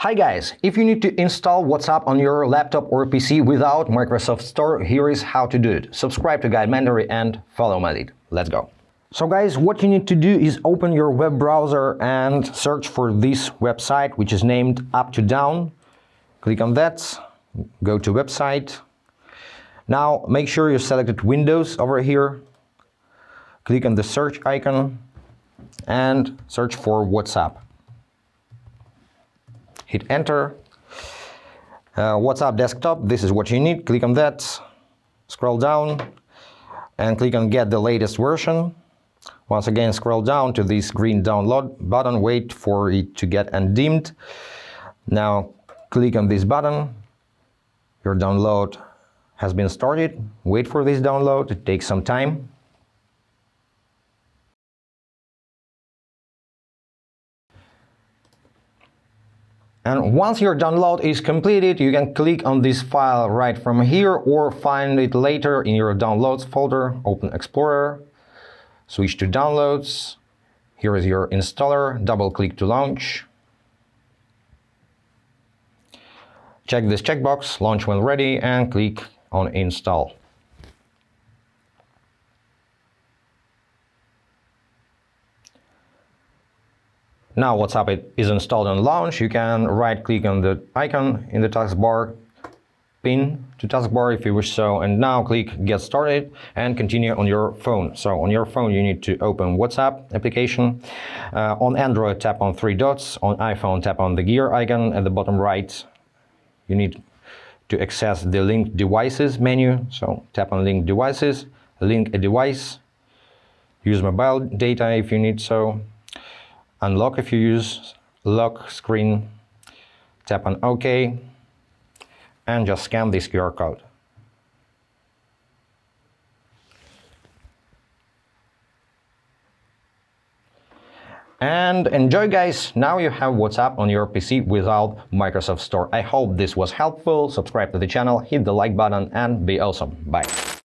Hi guys, if you need to install WhatsApp on your laptop or PC without Microsoft Store, here is how to do it. Subscribe to Guide Mentory and follow my lead. Let's go. So guys, what you need to do is open your web browser and search for this website, which is named Up to Down. Click on that, go to website. Now make sure you selected Windows over here. Click on the search icon and search for WhatsApp. Hit enter. WhatsApp desktop, this is what you need. Click on that, scroll down and click on get the latest version. Once again, scroll down to this green download button, wait for it to get undimmed. Now click on this button. Your download has been started. Wait for this download, it takes some time. And once your download is completed, you can click on this file right from here or find it later in your downloads folder. Open Explorer, switch to downloads. Here is your installer, double click to launch. Check this checkbox, launch when ready, and click on install. Now WhatsApp is installed and launched. You can right-click on the icon in the taskbar, pin to taskbar if you wish so, and now click Get Started and continue on your phone. So on your phone you need to open WhatsApp application. On Android, tap on three dots. On iPhone, tap on the gear icon at the bottom right. You need to access the Linked Devices menu. So tap on Linked Devices, link a device, use mobile data if you need so. Unlock if you use lock screen, tap on OK, and just scan this QR code. And enjoy guys, now you have WhatsApp on your PC without Microsoft Store. I hope this was helpful. Subscribe to the channel, hit the like button, and be awesome. Bye.